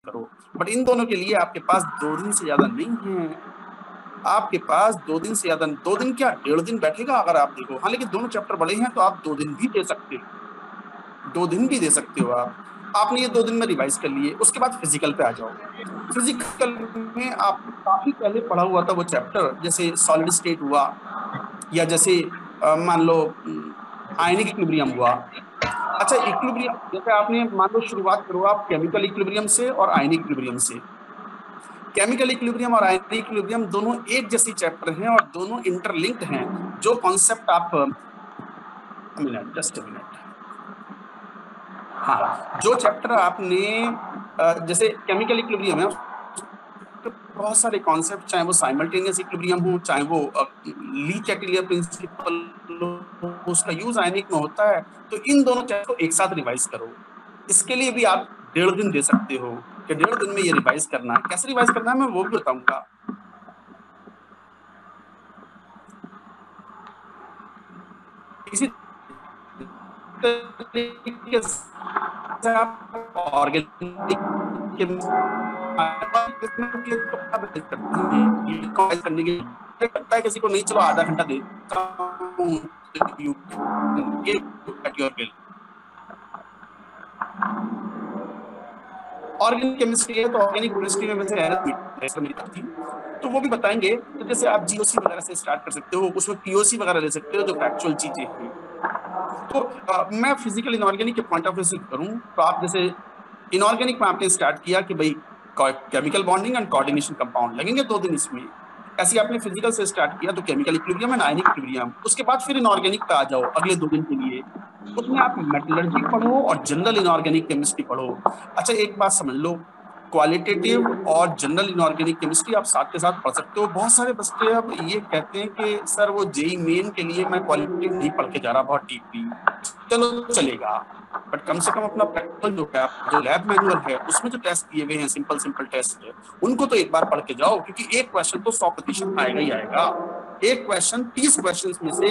करो। But in दोनों के लिए आपके पास 2 दिन से ज्यादा नहीं है, आपके पास 2 दिन से ज्यादा, 2 दिन क्या 1.5 दिन बैठेगा अगर आप देखो। हाँ, लेकिन दोनों चैप्टर बड़े हैं तो आप 2 दिन भी दे सकते हो, 2 दिन भी दे सकते हो आप। आपने ये 2 दिन में रिवाइज कर लिए, उसके बाद फिजिकल पे आ जाओ। फिजिकल में आप काफी पहले पढ़ा हुआ था वो चैप्टर, जैसे सॉलिड स्टेट हुआ, या जैसे मान लो आयनिक इक्विलिब्रियम हुआ। अच्छा, इक्विलिब्रियम जैसे आपने मान लो शुरुआत करो आप केमिकल इक्विलिब्रियम से और आयनिक इक्विलिब्रियम से। केमिकल इक्विलिब्रियम और आयनिक इक्विलिब्रियम दोनों एक जैसी चैप्टर हैं और दोनों इंटरलिंक्ड हैं। जो कॉन्सेप्ट आप मिनट, जस्ट अ मिनट, हाँ, जो चैप्टर आपने जैसे केमिकल इक्विलिब्रियम है, बहुत सारे कॉन्सेप्ट, चाहे वो साइमल्टेनियस इक्विलिब्रियम हो, चाहे वो ली कैटिलियर प्रिंसिपल, उसका यूज आयनिक में होता है। तो इन दोनों चैप्टर को एक साथ रिवाइज करो। इसके लिए भी आप 1.5 दिन दे सकते हो कि 1.5 दिन में ये रिवाइज करना है। कैसे रिवाइज करना है मैं वो भी बताऊंगा। इसी तरीके से आप ऑर्गेनिक करने के लगता है किसी को नहीं, चलो आधा घंटा देता हूं, ऑर्गेनिक केमिस्ट्री है तो ऑर्गेनिक केमिस्ट्री में वैसे थी तो वो भी बताएंगे। तो जैसे आप जीओसी वगैरह से स्टार्ट कर सकते हो, उसमें पीओसी वगैरह ले सकते हो जो फैक्चुअल चीजें हैं। तो मैं फिजिकल इनऑर्गेनिक के पॉइंट ऑफ व्यू से करूं तो आप जैसे इनऑर्गेनिक में आपने स्टार्ट किया कि भाई chemical bonding and coordination compound लगेंगे 2 दिन इसमें। ऐसे आपने फिजिकल से स्टार्ट किया तो chemical equilibrium and ionic equilibrium, उसके बाद फिर इनऑर्गेनिक पे आ जाओ अगले 2 दिन के लिए। उसमें आप मेटलर्जी पढ़ो और जनरल इनऑर्गेनिक केमिस्ट्री पढ़ो। अच्छा, एक बात समझ लो, क्वालिटेटिव और जनरल इनऑर्गेनिक केमिस्ट्री आप साथ के साथ पढ़ सकते हो। बहुत सारे बच्चे अब ये कहते हैं कि सर वो जेई मेन के लिए मैं क्वालिटेटिव नहीं पढ़ के जा रहा बहुत डीपली। चलो चलेगा, बट कम से कम अपना प्रैक्टिकल जो है, जो लैब मैनुअल है उसमें जो टेस्ट दिए हुए हैं, सिंपल सिंपल टेस्ट है, उनको तो एक बार पढ़ के जाओ, क्योंकि एक क्वेश्चन तो 100% आएगा ही आएगा। एक क्वेश्चन 30 क्वेश्चन में से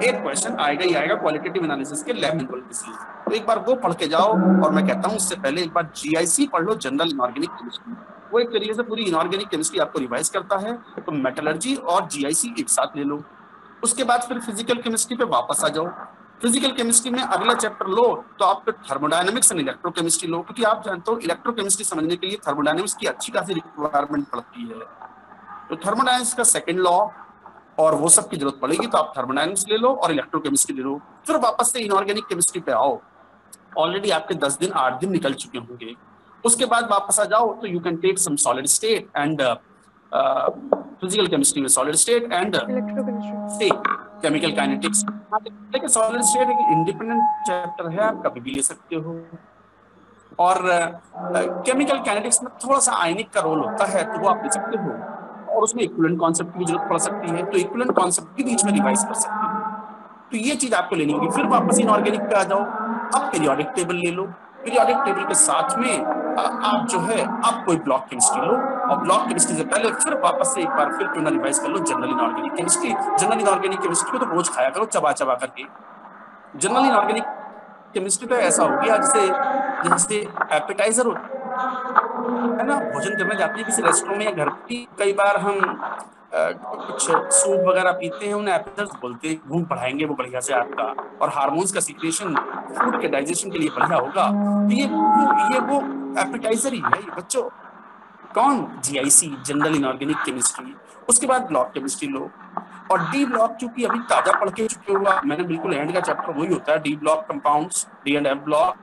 एक क्वेश्चन आएगा ही आएगा क्वालिटेटिव एनालिसिस के लैब मैनुअल के से। तो एक बार वो पढ़ के जाओ। और मैं कहता हूँ उससे पहले एक बार जीआईसी पढ़ लो, जनरल इनऑर्गेनिक केमिस्ट्री। वो एक तरीके से पूरी इनऑर्गेनिक केमिस्ट्री आपको रिवाइज करता है। तो मेटलर्जी और जीआईसी एक साथ ले लो। उसके बाद फिर फिजिकल केमिस्ट्री पे वापस आ जाओ। फिजिकल केमिस्ट्री में अगला चैप्टर लो तो आप थर्मोडायनेमिक्स एंड इलेक्ट्रोकेमिस्ट्री लो, क्योंकि आप जानते हो इलेक्ट्रोकेमिस्ट्री समझने के लिए थर्मोडायनेमिक्स की अच्छी खासी रिक्वायरमेंट पड़ती है। तो थर्मोडायनेमिक्स का सेकंड लॉ और वो सब की जरूरत पड़ेगी, तो आप थर्मोडायनेमिक्स ले लो और इलेक्ट्रोकेमिस्ट्री ले लो। फिर वापस से इनऑर्गेनिक केमिस्ट्री पे आओ। ऑलरेडी आपके 10 दिन 8 दिन निकल चुके होंगे। उसके बाद वापस आ जाओ तो you can take some solid state and physical chemistry में सॉलिड स्टेट एंड से केमिकल काइनेटिक्स। लेकिन सॉलिड स्टेट एक इंडिपेंडेंट चैप्टर है, आप कभी भी ले सकते हो। और केमिकल काइनेटिक्स में थोड़ा सा आयनिक का रोल होता है तो वो आप ले सकते हो। और उसमें इक्विवेलेंट कॉन्सेप्ट की भी जरूरत पड़ सकती है, तो इक्विवेलेंट कॉन्सेप्ट भी बीच में रिवाइज कर सकते हो। तो ये चीज आपको लेनी होगी। फिर वापस इनऑर्गेनिक पे आ जाओ। अब पीरियोडिक टेबल ले लो। पीरियोडिक टेबल के साथ में आप जो है आप कोई ब्लॉक केमिस्ट्री लो, और ब्लॉक केमिस्ट्री से पहले फिर वापस से एक बार फिर क्यों ना रिवाइज कर लो general inorganic chemistry. General inorganic chemistry को तो रोज खाया करो चबा चबा करके। जनरल इनऑर्गेनिक केमिस्ट्री तो ऐसा हो गया जैसे जैसे एपेटाइजर होता है ना, भोजन करने जाते हैं किसी रेस्टोरेंट में या घर पे, कई बार हम कुछ सूप वगैरह पीते हैं, उन्हें एपेटाइजर्स बोलते हैं। भूख बढ़ाएंगे वो बढ़िया से आपका, और हार्मोन्स का सीक्रेशन फूड के डाइजेशन के लिए बढ़िया होगा। तो ये वो एपेटाइजर ही है ये बच्चों। कौन? GIC, general inorganic chemistry. उसके बाद ब्लॉक केमिस्ट्री लो। और डी ब्लॉक चूंकि अभी ताजा पढ़ के चुके हुआ, मैंने बिल्कुल एंड का चैप्टर वही होता है, D block compounds, D and F block.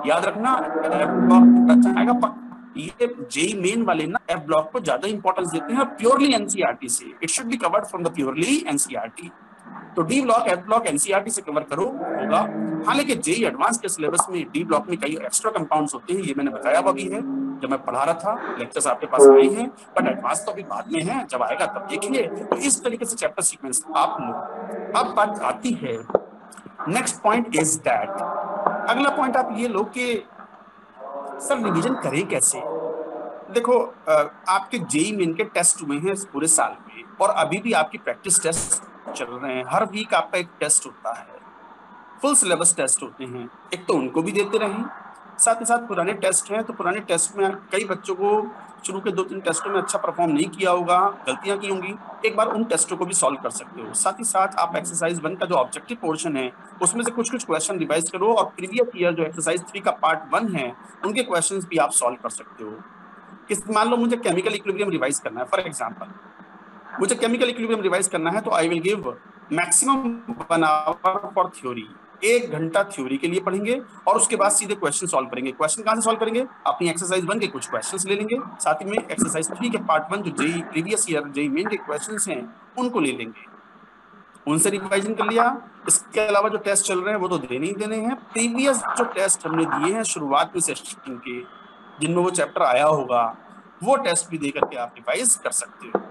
याद रखना, एफ ब्लॉक अच्छा आएगा। ये जेई मेन वाले ना एफ ब्लॉक को ज्यादा इंपॉर्टेंस देते हैं प्योरली एनसीईआरटी से। It should be covered from the purely NCERT. तो D block F block NCERT से कवर करो होगा। हाँ, लेकिन जेई एडवांस के सिलेबस में डी ब्लॉक में कई एक्स्ट्रा कंपाउंड्स होते हैं, ये मैंने बताया हुआ भी है जब मैं पढ़ा रहा था। लेक्चर्स आपके पास आए हैं, बट एडवांस तो अभी बाद में है, जब आएगा तब देखिए। तो इस तरीके से चैप्टर सीक्वेंस आप लो। अब बात आती है नेक्स्ट पॉइंट इज दैट, अगला पॉइंट आप ये लो कि सर रिवीजन करें कैसे। देखो, आपके जेई मेन के टेस्ट हुए हैं इस पूरे साल में, और अभी भी आपकी प्रैक्टिस टेस्ट चल रहे हैं। हर वीक आपका एक टेस्ट होता है, फुल सिलेबस टेस्ट होते हैं। एक तो उनको भी देते रहें, साथ ही साथ पुराने टेस्ट हैं, तो पुराने टेस्ट में कई बच्चों को शुरू के 2-3 टेस्टों में अच्छा परफॉर्म नहीं किया होगा, गलतियां की होंगी, एक बार उन टेस्टों को भी सॉल्व कर सकते हो। साथ ही साथ आप एक्सरसाइज 1 का जो ऑब्जेक्टिव पोर्शन है उसमें से कुछ क्वेश्चन रिवाइज करो, और प्रीवियस ईयर जो एक्सरसाइज 3 का पार्ट 1 है उनके क्वेश्चंस भी आप सॉल्व कर सकते हो। मान लो मुझे केमिकल इक्विलिब्रियम रिवाइज करना है, फॉर एग्जांपल मुझे केमिकल इक्विलिब्रियम रिवाइज करना है, तो I will give maximum 1 hour for theory. 1 घंटा थ्योरी के लिए पढ़ेंगे और उसके बाद सीधे क्वेश्चन सॉल्व करेंगे। क्वेश्चन कहां से सॉल्व करेंगे? अपनी एक्सरसाइज 1 के कुछ क्वेश्चंस ले लेंगे, साथ ही में एक्सरसाइज 3 के पार्ट 1 जो JEE previous year JEE Main के क्वेश्चंस हैं उनको ले लेंगे, उनसे रिवाइजन कर लिया। इसके अलावा जो टेस्ट चल रहे हैं वो तो देने ही देने हैं। प्रीवियस जो टेस्ट हमने दिए हैं शुरुआत में सेशन के, जिनमें वो चैप्टर आया होगा, वो टेस्ट भी दे करके आप रिवाइज कर सकते हो।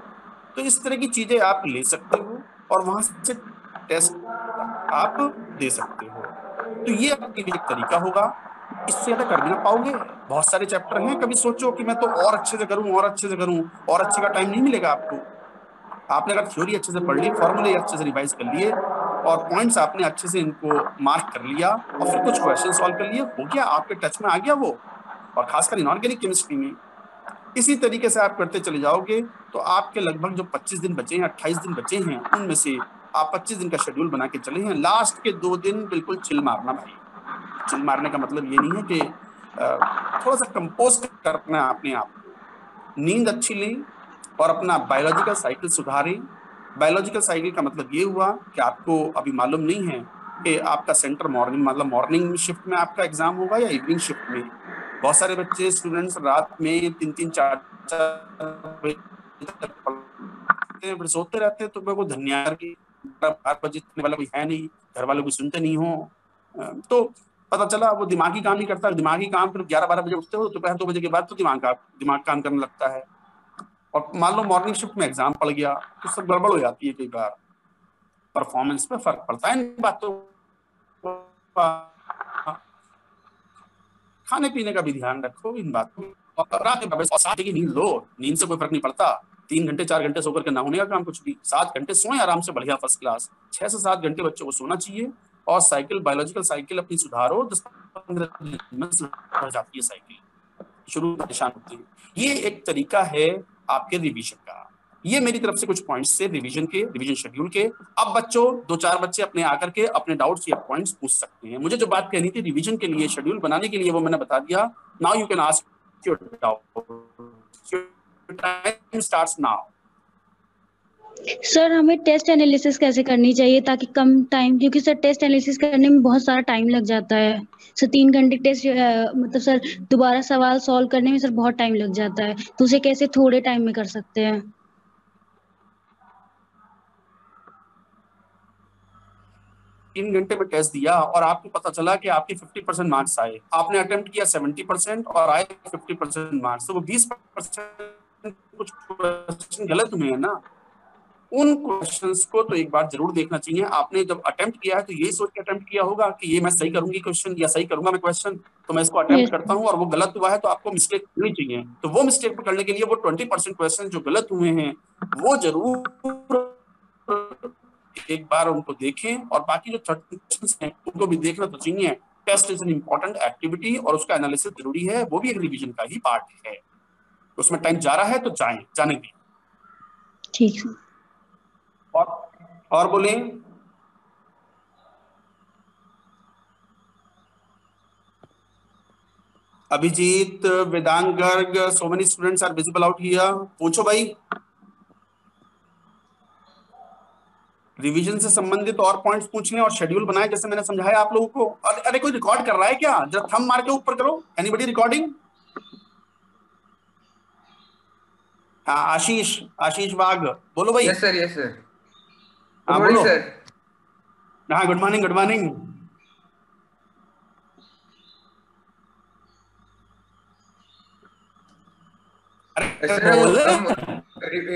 तो इस तरह की चीजें आप ले सकते हो और वहां से टेस्ट आप दे सकते हो। तो ये आपके लिए एक तरीका होगा। इससे ज्यादा कर भी ना पाओगे, बहुत सारे चैप्टर हैं। कभी सोचो कि मैं तो और अच्छे से करूं, और अच्छे से करूं, और अच्छे का टाइम नहीं मिलेगा आपको। आपने अगर थ्योरी अच्छे से पढ़ ली, फॉर्मूले अच्छे से रिवाइज कर लिए और पॉइंट्स आपने अच्छे से इनको मार्क कर लिया और फिर कुछ क्वेश्चन सॉल्व कर लिए, हो गया, आपके टच में आ गया वो। और खासकर इनऑर्गेनिक केमिस्ट्री में इसी तरीके से आप करते चले जाओगे तो आपके लगभग जो 25 दिन बचे हैं, 28 दिन बचे हैं, उनमें से आप 25 दिन का शेड्यूल बना के चले हैं। लास्ट के 2 दिन बिल्कुल चिल मारना भाई। चिल मारने का मतलब ये नहीं है कि थोड़ा सा कंपोस्ट करना है अपने आप को, नींद अच्छी ली और अपना बायोलॉजिकल साइकिल सुधारें। बायोलॉजिकल साइकिल का मतलब ये हुआ कि आपको अभी मालूम नहीं है कि आपका सेंटर मॉर्निंग मतलब मॉर्निंग शिफ्ट में आपका एग्जाम होगा या इवनिंग शिफ्ट में। बहुत सारे बच्चे स्टूडेंट्स रात में 3-3 4-4 बजे तक पढ़ते हैं, फिर सोते रहते हैं। तो मेरे को धन्यवाद की 8 बजे वाला कोई है नहीं, घर वालों को सुनते नहीं हो, तो पता चला वो दिमागी काम नहीं करता। दिमागी काम फिर 11-12 बजे उठते हो, दोपहर 2 बजे के बाद तो दिमाग काम करने लगता है। और मान लो मॉर्निंग शिफ्ट में एग्जाम पड़ गया तो सब गड़बड़ हो जाती है। कई बार परफॉर्मेंस पे फर्क पड़ता है इन बातों का। खाने पीने का भी ध्यान रखो इन बातों। और रात में 7 की नींद लो, नींद से कोई फर्क नहीं पड़ता। 3 घंटे 4 घंटे सोकर के ना होने का काम कुछ भी। 7 घंटे सोए आराम से, बढ़िया फर्स्ट क्लास। 6 से 7 घंटे बच्चों को सोना चाहिए। और साइकिल बायोलॉजिकल साइकिल अपनी सुधारो, 10-15 दिन में सुधर जाती है साइकिल, शुरू में परेशान होते हैं। ये एक तरीका है आपके रिवीजन का। ये मेरी तरफ से कुछ पॉइंट्स से रिवीजन शेड्यूल के। अब बच्चों 2-4 बच्चे अपने आकर के अपने डाउट्स या पॉइंट्स पूछ सकते हैं। मुझे जो बात कहनी थी रिवीजन के लिए, शेड्यूल बनाने के लिए, वो मैंने बता दिया। Now you can ask your doubt. Time starts now. Sir हमें टेस्ट एनालिसिस कैसे करनी चाहिए ताकि कम टाइम, क्योंकि सर टेस्ट एनालिसिस करने में बहुत सारा टाइम लग जाता है। सर 3 घंटे टेस्ट मतलब सर दोबारा सवाल सॉल्व करने में सर बहुत टाइम लग जाता है, तो उसे कैसे थोड़े टाइम में कर सकते हैं? 3 घंटे में टेस्ट दिया और आपको पता चला कि आपके 50% मार्क्स आए। आपने अटेम्प्ट किया 70% और आए 50% मार्क्स, तो वो 20% कुछ क्वेश्चन गलत हुए हैं ना। उन क्वेश्चंस को तो एक बार जरूर देखना चाहिए। आपने जब अटेम्प्ट किया है तो यही सोच के अटेम्प्ट किया होगा कि ये मैं सही करूंगी क्वेश्चन या सही करूंगा मैं क्वेश्चन, तो मैं इसको अटेम्प्ट यस करता हूं। और वो गलत हुआ है तो आपको मिस्टेक करनी चाहिए। तो वो मिस्टेक पकड़ने के लिए वो 20% क्वेश्चन जो गलत हुए हैं वो जरूर एक बार उनको देखें, और बाकी जो 30 क्वेश्चन हैं उनको भी देखना तो चाहिए। Test is an important activity और उसका एनालिसिस जरूरी है, वो भी एक रिवीजन का ही पार्ट है। उसमें टाइम जा रहा है तो जाने दें। ठीक है। और बोले Abhijit, Vedang Garg, so many students are visible out here. पूछो भाई, रिवीजन से संबंधित और पॉइंट्स पूछने और शेड्यूल बनाए जैसे मैंने समझाया आप लोगों को। अरे कोई रिकॉर्ड कर रहा है क्या? जरा थंब मार के ऊपर करो। Anybody recording? हाँ, आशीष, आशीष वाघ, बोलो भाई। Yes sir, yes sir. Good हाँ मॉर्निंग बोलो। सर। हाँ गुड मॉर्निंग, गुड मॉर्निंग। अरे सर बोल। हम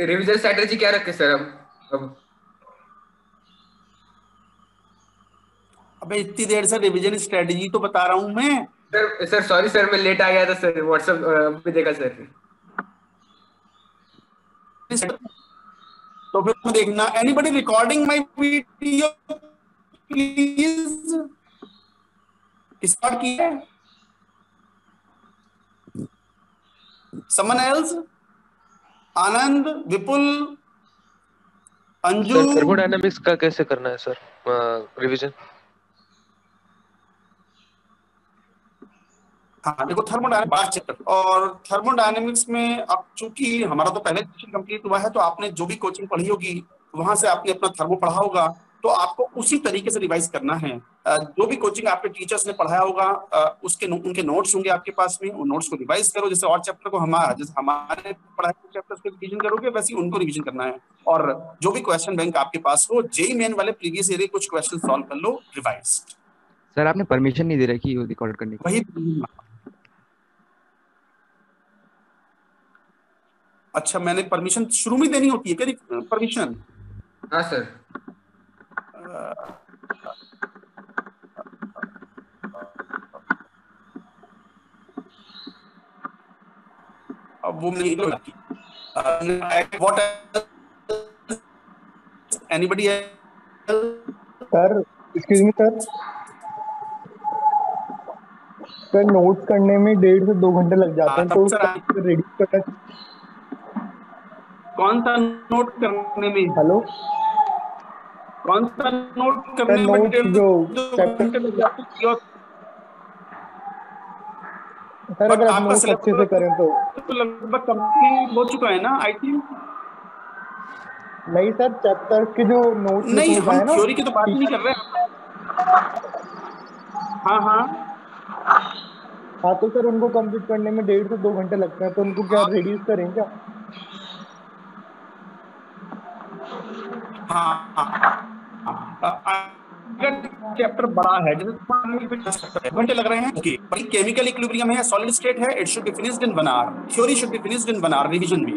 रिवीजन स्ट्रेटेजी क्या रखें सर अब? अबे इतनी देर से रिवीजन स्ट्रेटेजी तो बता रहा हूं मैं। सर सॉरी सर, मैं लेट आ गया था सर, व्हाट्सएप पे देखा सर। तो फिर देखना। Anybody recording my video please? Start किया है? Someone else? आनंद, विपुल, अंजू। सर थर्मोडायनामिक्स का कैसे करना है सर रिवीजन? हाँ देखो, थर्मोडायनामिक्स चैप्टर, और थर्मोडायनामिक्स में अब चूंकि हमारा तो पहले सेशन कंप्लीट हुआ है, तो आपने जो भी कोचिंग पढ़ी होगी वहां से आपने अपना थर्मो पढ़ा होगा, तो आपको उसी तरीके से रिवाइज करना है। जो भी कोचिंग आपके टीचर्स ने पढ़ाया होगा उनके नोट्स होंगे आपके पास में, उन नोट्स को रिवाइज करो। जैसे और चैप्टर को जैसे हमारे पढ़ाए चैप्टर्स को रिवीजन करोगे, वैसे उनको रिवीजन करना है। और जो भी क्वेश्चन बैंक आपके पास हो, जेई मेन वाले प्रीवियस ईयर कुछ क्वेश्चन सॉल्व कर लो रिवाइज। सर आपने परमिशन नहीं दे रखी रिकॉर्ड करने की। वही। अच्छा, मैंने परमिशन शुरू में देनी होती है क्या परमिशन? हाँ सर। अब वो नहीं लगती। What anybody else? Sir excuse me sir notes करने में 1.5 से 2 घंटे लग जाते हैं, तो सर रेडी करना। कौन सा नोट करने में? हेलो, कौन सा नोट करने में नोट्स जो घंटे लग जाते हैं? सर अगर आप नोट्स अच्छे से करें तो लगभग कंप्लीट हो चुका है ना आई थिंक। नहीं सर, चैप्टर के जो नोट्स नहीं, लिखे हम हैं ना, थ्योरी की तो बात नहीं कर रहे हैं। हाँ हाँ हाँ, तो सर उनको कंप्लीट करने में 1.5 से 2 घंटे लगते हैं, तो उनको क्या रिड्यूस करें क्या? अगर चैप्टर बड़ा है, जैसे घंटे लग रहे हैं, ओके, बड़ी केमिकल इक्विलिब्रियम है, सॉलिड स्टेट है, it should be finished in 1 hour, theory should be finished in 1 hour, revision भी,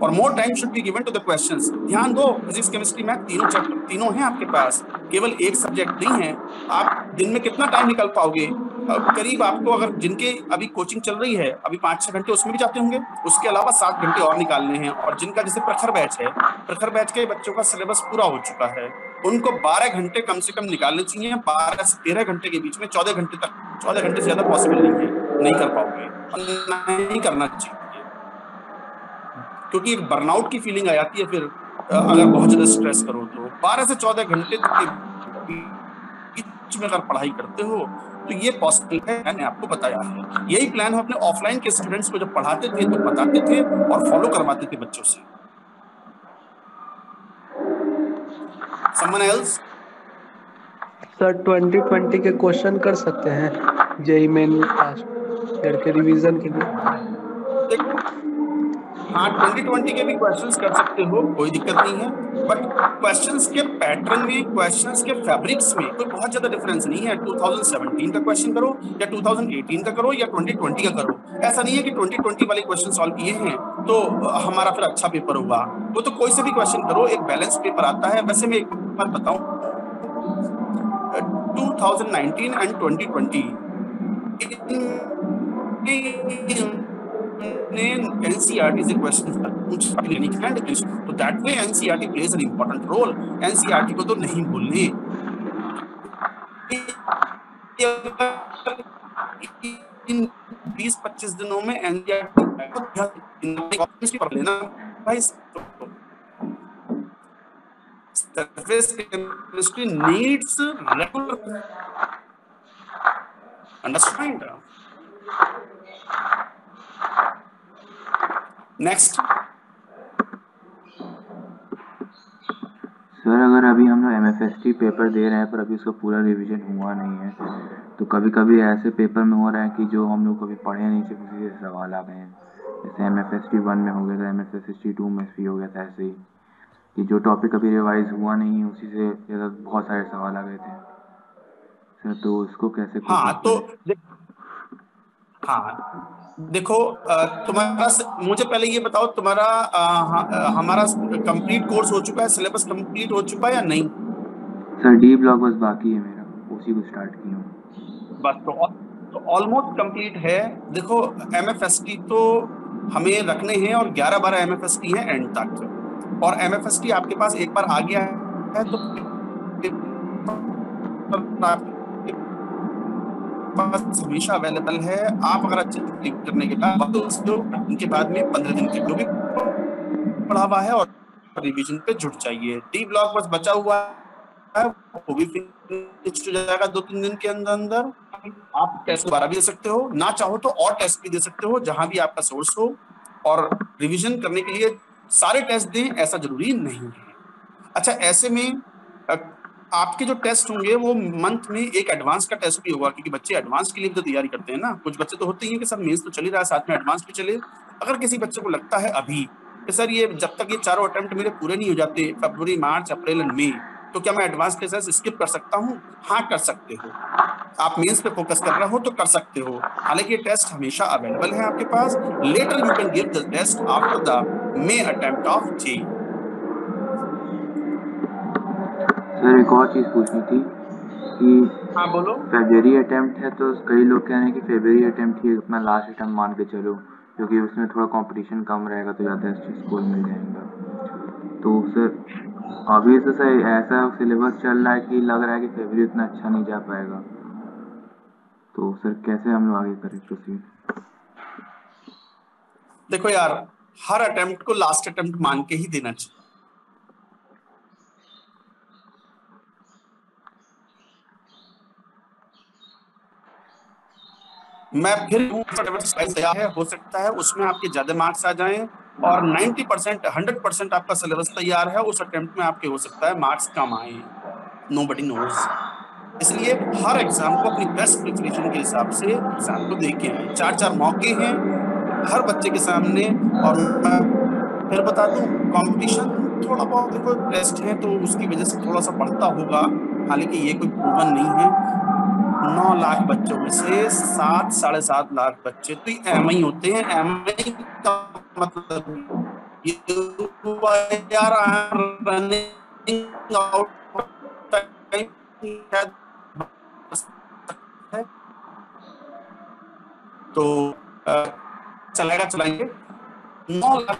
और more time should be given to the questions. ध्यान दो, फिजिक्स केमिस्ट्री मैथ तीनों चैप्टर तीनों हैं आपके पास, केवल एक सब्जेक्ट नहीं है। आप दिन में कितना टाइम निकाल पाओगे? करीब आपको, अगर जिनके अभी कोचिंग चल रही है, अभी 5-6 घंटे उसमें भी जाते होंगे, उसके अलावा 7 घंटे और निकालने हैं। और जिनका जैसे प्रखर बैच है, प्रखर बैच के बच्चों का सिलेबस पूरा हो चुका है, उनको 12 घंटे कम से कम निकालने चाहिए। 12 से 13 घंटे के बीच में 14 घंटे तक, 14 घंटे से ज्यादा पॉसिबल नहीं है, नहीं कर पाओगे और नहीं करना चाहिए, क्योंकि एक बर्नआउट की फीलिंग आ जाती है फिर अगर बहुत ज्यादा स्ट्रेस करो तो। 12 से 14 घंटे के बीच में अगर पढ़ाई करते हो तो ये पॉसिबल है, मैंने आपको बताया है। यही प्लान हम अपने ऑफलाइन के स्टूडेंट्स को जब पढ़ाते थे तो बताते थे और फॉलो करवाते थे बच्चों से। Someone else? सर 2020 के क्वेश्चन कर सकते हैं जेई मेन लास्ट ईयर के रिवीजन के लिए? हाँ, 2020 के भी क्वेश्चंस कर सकते हो, कोई दिक्कत नहीं है, बट क्वेश्चंस के पैटर्न में, क्वेश्चंस के फैब्रिक्स में कोई बहुत ज्यादा डिफरेंस नहीं है। 2017 का क्वेश्चन करो या 2018 का करो या 2020 का करो। ऐसा नहीं है कि 2020 वाले क्वेश्चन सॉल्व किए हैं तो हमारा फिर अच्छा पेपर हुआ, वो तो कोई से भी क्वेश्चन करो, एक बैलेंस पेपर आता है। वैसे मैं एक बात बताऊं, 2019 एंड 2020 NCERT से क्वेश्चन पूछा, तो that way NCERT plays an important role. NCERT को तो नहीं भूलने। इन 20-25 दिनों में NCERT पढ़ लेना भाई। Surface chemistry needs regular understand. Next. Sir अगर अभी हम लोग MFST पेपर दे रहे हैं पर अभी उसका पूरा रिवीजन हुआ नहीं है, तो कभी कभी ऐसे पेपर में हो रहा है कि जो हम लोग कभी पढ़े नहीं थे उसी से सवाल आ गए हैं। जैसे MFST 1 में हो गया था, MFST 2 में भी हो गया था, ऐसे ही कि जो टॉपिक अभी रिवाइज हुआ नहीं उसी से बहुत सारे सवाल आ गए थे सर, तो उसको कैसे? देखो तुम्हारा, मुझे पहले ये बताओ, तुम्हारा हमारा कंप्लीट कोर्स हो चुका है, सिलेबस कंप्लीट हो चुका है या नहीं? सर डी ब्लॉक बस बाकी है मेरा, उसी को स्टार्ट किया हूँ बस। तो ऑलमोस्ट कंप्लीट है। देखो MFST तो हमें रखने हैं और 11-12 MFST है एंड तक, और MFST आपके पास एक बार आ गया है तो पास हमेशा अवेलेबल है। आप अगर अच्छे से क्लिक करने के बाद उनके बाद में 15 दिन के जो भी पढ़ा हुआ है और रिवीजन पे जुट जाइए। डी ब्लॉक बस बचा हुआ है, वो भी फिनिश हो जाएगा 2-3 दिन के अंदर अंदर। आप टेस्ट दोबारा भी दे सकते हो, ना चाहो तो और टेस्ट भी दे सकते हो जहां भी आपका सोर्स हो, और रिवीजन करने के लिए सारे टेस्ट दें ऐसा जरूरी नहीं है। अच्छा, ऐसे में आपके जो टेस्ट होंगे वो मंथ में एक एडवांस का टेस्ट भी होगा, क्योंकि बच्चे एडवांस के लिए भी तो तैयारी करते हैं ना। कुछ बच्चे तो होते ही हैं कि सर मेंस तो चल ही रहा है, साथ में एडवांस भी चले। अगर किसी बच्चे को लगता है अभी कि सर ये जब तक ये चारों अटेम्प्ट मेरे पूरे नहीं हो जाते, फरवरी, मार्च, अप्रैल एंड मई, तो क्या मैं एडवांस के साथ स्किप कर सकता हूँ? हाँ, कर सकते हो। आप मेंस पे फोकस कर रहे हो तो कर सकते हो। हालांकि ये टेस्ट हमेशा अवेलेबल है आपके पास। Later you can give the test after the May attempt of JEE. Sir एक और चीज़ पूछनी थी कि हाँ बोलो। फरवरी अटेम्प्ट है तो कई लोग कह रहे हैं कि फरवरी अटेम्प्ट ही अपना लास्ट अटेम्प्ट मान के चलो, क्योंकि उसमें थोड़ा कंपटीशन कम रहेगा तो ज़्यादा स्कोर मिल जाएगा। तो सर अभी तो सर ऐसा सिलेबस चल रहा है कि लग रहा है कि फरवरी उतना अच्छा नहीं जा पाएगा, तो सर कैसे हम लोग आगे करें प्रोसीड? देखो यार, हर अटेम्प्ट को लास्ट अटेम्प्ट मान के ही देना चाहिए। मैं फिर तैयार है, हो सकता है उसमें आपके ज्यादा मार्क्स आ जाएं, और 90% 100% आपका सिलेबस तैयार है, उस अटेम्प्ट में आपके हो सकता है मार्क्स कम आए। Nobody knows. इसलिए हर एग्जाम को अपनी बेस्ट प्रिपरेशन के हिसाब से एग्जाम को दे के आए। 4-4 मौके हैं हर बच्चे के सामने। और मैं फिर बता दूं, कंपटीशन थोड़ा बहुत, देखो टेस्ट है तो उसकी वजह से थोड़ा सा बढ़ता होगा, हालांकि ये कोई प्रूवन नहीं है। 9 लाख बच्चों में से 7-7.5 लाख बच्चे तो एमआई होते हैं। एमआई का मतलब ये हुआ यार, रनिंग आउट टाइम, तो चलाएंगे 9 lakh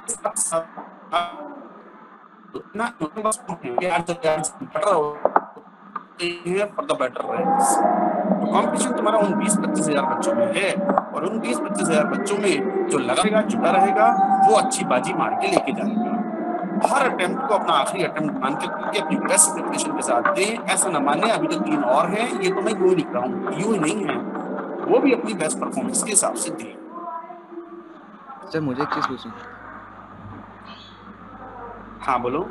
for the better ranks. तो कंपटीशन तुम्हारा उन 20-25 हजार बच्चों में है, और उन 20-25 हजार बच्चों में जो लगाएगा, जुटा रहेगा, वो अच्छी बाजी मार के लेके जाएगा। हर अटेम्प्ट को अपना आखिरी अटेम्प्ट मान के अपनी बेस्ट प्रिपरेशन के साथ दें। ऐसा न माने अभी तो 3 और हैं, ये तो मैं यूं ही लिख रहा हूँ, यूं ही नहीं है, वो भी अपनी बेस्ट परफॉर्मेंस के हिसाब से दें। सर मुझे एक चीज पूछनी। हाँ बोलो।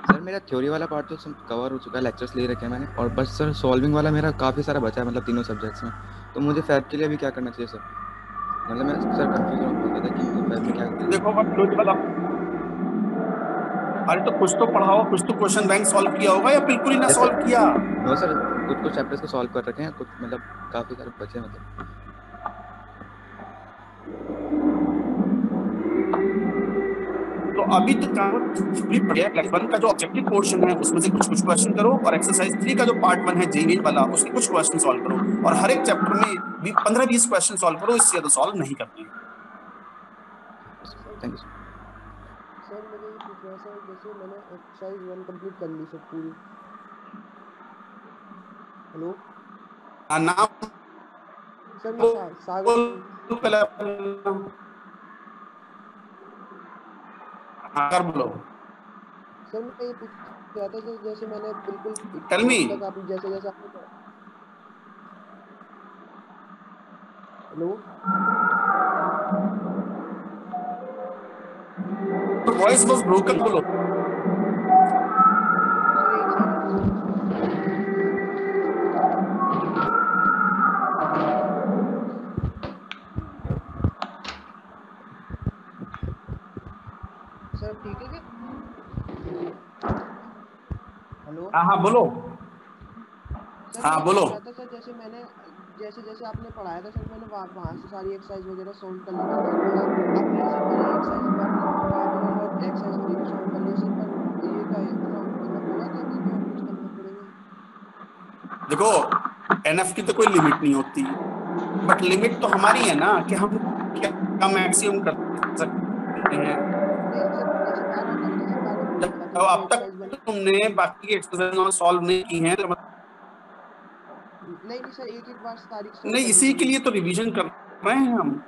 सर मेरा थ्योरी वाला पार्ट तो सब कवर हो चुका है, लेक्चर्स ले रखे हैं मैंने, और बस सर सॉल्विंग वाला मेरा काफ़ी सारा बचा है, मतलब तीनों सब्जेक्ट्स में। तो मुझे फैब के लिए अभी क्या करना चाहिए सर? मतलब मैं सर कंफ्यूज हो गया था कि फैब में क्या करना है। देखो अरे तो कुछ तो पढ़ा हो, कुछ तो क्वेश्चन बैंक सॉल्व किया होगा, या बिल्कुल ही ना सॉल्व किया? नो सर, कुछ चैप्टर्स को सॉल्व कर रखे हैं, कुछ मतलब काफ़ी सारे बचे हैं मतलब। तो अभी तो क्लास 1 का जो ऑब्जेक्टिव पोर्शन है उसमें से कुछ क्वेश्चन करो, और एक्सरसाइज 3 का जो पार्ट 1 है जेईई वाला, उसके कुछ क्वेश्चन सॉल्व करो, और हर एक चैप्टर में भी 15-20 क्वेश्चन सॉल्व करो, इससे ज्यादा सॉल्व नहीं करते। Thank you sir. मुझे ये पूछना है सर, जैसे मैंने एक्सरसाइज 1 कंप्लीट कर ली सर पूरी। हेलो नाम सर, मैं सागर। हाँ बोलो। सर मैं ये पूछ रहा था सर, जैसे मैंने बिल्कुल टेल मी। तक आप जैसे जैसे आपने। हेलो वॉइस वाज ब्रोकन, बोलो। सर एक सेकंड सर, ठीक है क्या? हेलो हाँ बोलो। सर, हाँ मैं बोलो। पूछ रहा था सर, जैसे मैंने जैसे जैसे आपने पढ़ाया था सर, मैंने वहाँ से सारी एक्सरसाइज वगैरह सॉल्व कर ली थी सर। बस अब मेरे से मैंने एक्सरसाइज 1 पार्ट 1 और एक्सरसाइज 3 भी सॉल्व कर लिया सर, पर ये क्या इतना इनफ होगा क्या, कि और कुछ करना पड़ेगा? देखो एनएफ की तो कोई लिमिट नहीं होती, बट लिमिट तो हमारी है ना कि हम क्या मैक्सिमम कर सकते हैं। नहीं सर, जैसे बाद में करेंगे सर, बाद में मुझे पता चला कि अब तक एक्सरसाइज 1। तुमने बाकी एक्सरसाइज सॉल्व नहीं की हैं, नहीं नहीं सर, एक एक बार तारीख नहीं, इसी के लिए तो रिवीजन कर रहे हैं हम,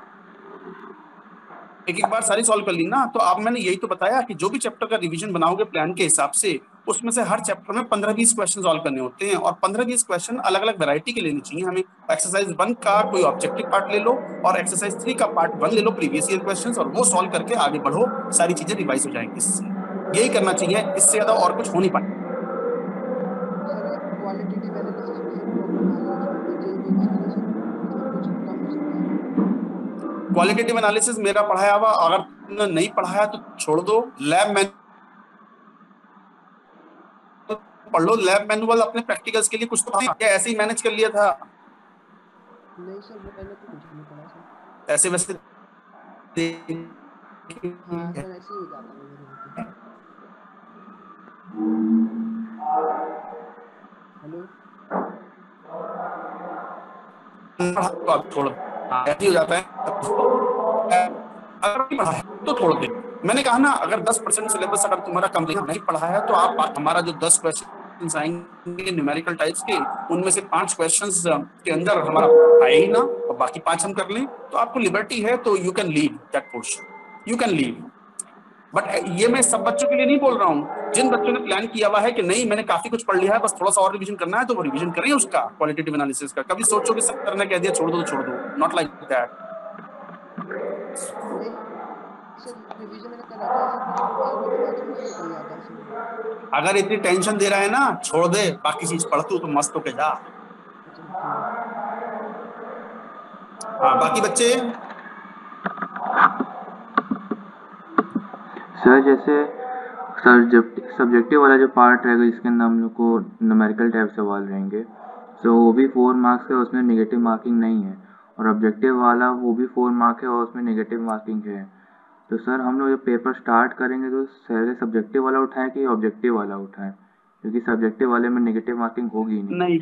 एक एक बार सारी सॉल्व कर ली ना। तो आप, मैंने यही तो बताया कि जो भी चैप्टर का रिवीजन बनाओगे प्लान के हिसाब से, उसमें से हर चैप्टर में 15-20 क्वेश्चन सॉल्व करने होते हैं, और 15-20 क्वेश्चन अलग अलग वैरायटी के लेने चाहिए हमें। एक्सरसाइज 1 का कोई ऑब्जेक्टिव पार्ट ले लो, और एक्सरसाइज 3 का पार्ट 1 ले लो, प्रीवियस ईयर क्वेश्चंस, और वो सॉल्व करके आगे बढ़ो, सारी चीजें रिवाइज हो जाएंगी इससे। यही करना चाहिए, इससे ज्यादा और कुछ हो नहीं पाएगा। सर क्वालिटेटिव एनालिसिस में सर प्रॉब्लम आ रही है, उसमें भी जेई मेंस के लिए सर मतलब कुछ कम हो सकता है। क्वालिटेटिव एनालिसिस मेरा पढ़ाया हुआ अगर तुमने नहीं पढ़ाया तो छोड़ दो, लैब में पढ़ लो, लैब मैनुअल अपने प्रैक्टिकल्स के लिए कुछ तो क्या ऐसे ही मैनेज कर लिया था? नहीं सर, वो मैंने तो कुछ नहीं पढ़ा सर। ऐसे वैसे हाँ सर, ऐसे ही हो जाता है मेरे को। हेलो छोड़, ऐसे ही हो जाता है। अगर नहीं पढ़ा है तो छोड़ दे। मैंने कहा ना, अगर 10% सिलेबस अगर तुम्हारा कंप्लीट नहीं पढ़ा है तो आप, हमारा जो 10 क्वेश्चन आएंगे न्यूमेरिकल टाइप्स के, उनमें से 5 क्वेश्चंस के अंदर हमारा आए ही ना, और बाकी 5 हम कर लें, तो आपको लिबर्टी है, तो you can leave that portion, you can leave. But ये मैं सब बच्चों के लिए नहीं बोल रहा हूँ। जिन बच्चों ने प्लान किया हुआ है कि नहीं मैंने काफी कुछ पढ़ लिया है, बस थोड़ा सा और रिवीजन करना है, तो वो रिवीजन करें उसका, क्वालिटेटिव एनालिसिस का। कभी सोचो कि सर ने कह दिया छोड़ दो तो छोड़ दो, नॉट लाइक दैट। नहीं सर, रिवीजन मैंने कर रखा है सर, पर वो बाद में दिमाग से मुझे निकल जाता है सर। अगर इतनी टेंशन दे रहा है ना, छोड़ दे, बाकी चीज पढ़ तू तो मस्त होके जा। हाँ, बाकी बच्चे सर जैसे सब्जेक्टिव वाला जो पार्ट रहेगा जिसके अंदर हम लोग को न्यूमेरिकल टाइप सवाल रहेंगे, तो वो भी 4 मार्क्स है, उसमें नेगेटिव मार्किंग नहीं है। और ऑब्जेक्टिव वाला वो भी 4 मार्क है और उसमें नेगेटिव मार्किंग है। तो सर हम लोग जब पेपर स्टार्ट करेंगे तो पहले सब्जेक्टिव वाला उठाएं कि ऑब्जेक्टिव वाला उठाएं, क्योंकि सब्जेक्टिव वाले में नेगेटिव मार्किंग होगी नहीं,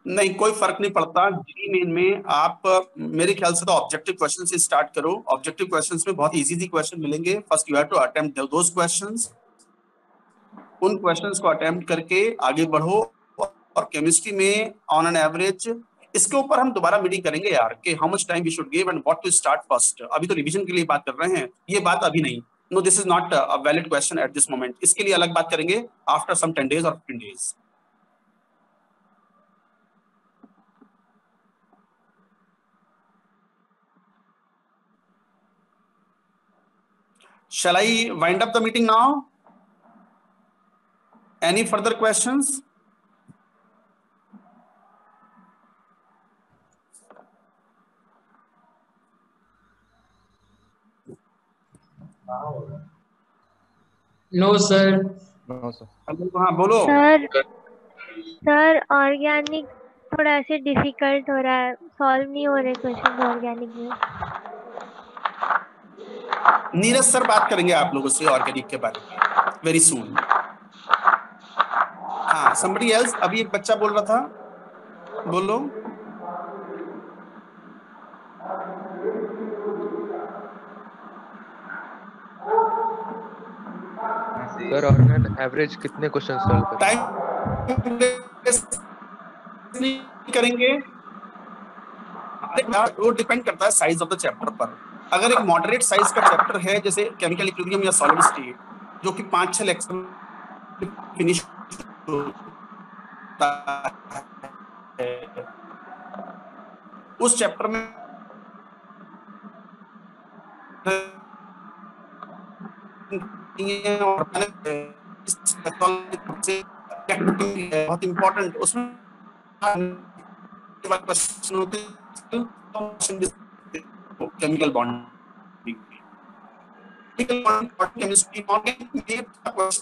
नहीं कोई फर्क नहीं पड़ता। जी मेन में आप, मेरे ख्याल से तो ऑब्जेक्टिव क्वेश्चन से स्टार्ट करो। ऑब्जेक्टिव क्वेश्चंस में बहुत इजी क्वेश्चन मिलेंगे। First you have to attempt those questions, उन क्वेश्चंस को अटेम्प्ट करके आगे बढ़ो। और केमिस्ट्री में ऑन एन एवरेज, इसके ऊपर हम दोबारा मीटिंग करेंगे यार, कि how much time we should give and what to start first. अभी तो रिवीजन के लिए बात कर रहे हैं, ये बात अभी नहीं। No, this is not a valid question at this moment. इसके लिए अलग बात करेंगे आफ्टर सम 10 days और 15 days। Shall I wind up the meeting now? Any further questions? No sir. हाँ बोलो सर ऑर्गेनिक थोड़ा ऐसे डिफिकल्ट हो रहा है, सॉल्व नहीं हो रहे क्वेश्चन ऑर्गेनिक में। नीरज सर बात करेंगे आप लोगों से ऑर्गेनिक के बारे में वेरी सून। हाँ, somebody else, अभी एक बच्चा बोल रहा था, बोलो। सर ऑन एवरेज कितने क्वेश्चन सॉल्व करेंगे? टाइम नहीं करेंगे, वो डिपेंड करता है साइज ऑफ द चैप्टर पर। अगर एक मॉडरेट साइज का चैप्टर है, जैसे केमिकल इक्विलिब्रियम या सॉलिड स्टेट, जो कि 5-6 लेक्चर फिनिश उस चैप्टर में बहुत इंपॉर्टेंट, उसमें क्वेश्चन होते हैं केमिकल बॉन्डिंग, केमिस्ट्री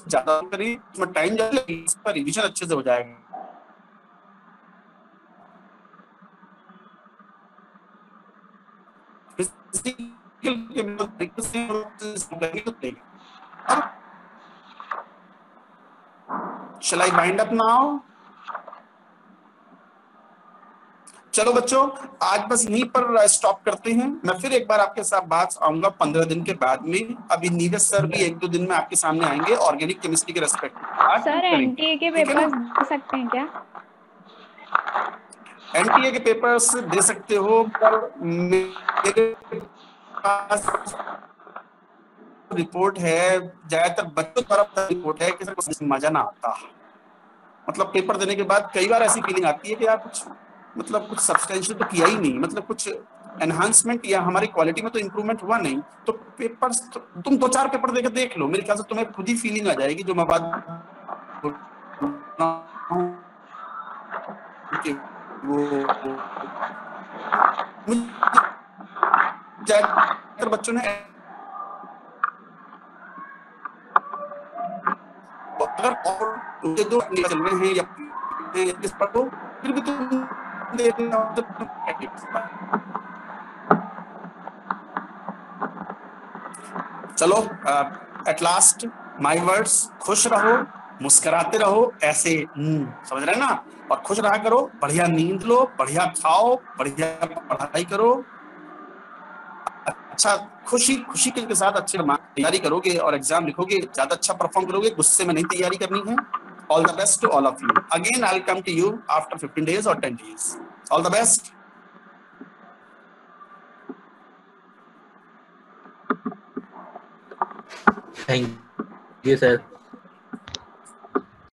ज्यादा करें, उसमें टाइम ज्यादा, इसका रिवीजन अच्छे से हो जाएगा। Shall I wind up now? चलो बच्चों, आज बस यहीं पर स्टॉप करते हैं। मैं फिर एक बार आपके साथ बात आऊंगा 15 दिन के बाद में। अभी नीरज सर भी 1-2 दिन में आपके सामने आएंगे, ऑर्गेनिक केमिस्ट्री के रेस्पेक्ट में सर एनटीए के पेपर्स दे सकते हैं क्या? एनटीए के पेपर्स दे सकते हो, पर मेरे पास रिपोर्ट है, ज्यादातर बच्चों द्वारा रिपोर्ट है कि सर कुछ मजा ना आता। मतलब पेपर देने के बाद कई बार ऐसी फीलिंग आती है कि यार कुछ मतलब कुछ सब्सटेंशियल तो किया ही नहीं, मतलब कुछ एनहांसमेंट या हमारी क्वालिटी में तो इंप्रूवमेंट हुआ नहीं। तो पेपर्स तो, तुम 2-4 पेपर देकर देख लो, मेरे ख्याल से तुम्हें खुद ही फीलिंग आ जाएगी जो मैं बात वो बच्चों ने अगर और दो चल रहे हैं या इस पर तो फिर भी तुम चलो, एट लास्ट माय वर्ड्स, खुश रहो, मुस्कुराते रहो, ऐसे समझ रहे हैं ना। और खुश रहा करो, बढ़िया नींद लो, बढ़िया खाओ, बढ़िया पढ़ाई करो, अच्छा खुशी के साथ अच्छे तैयारी करोगे और एग्जाम लिखोगे, ज्यादा अच्छा परफॉर्म करोगे। गुस्से में नहीं तैयारी करनी है। All the best to all of you. Again I will come to you after 15 days or 10 days. All the best. Thank you sir.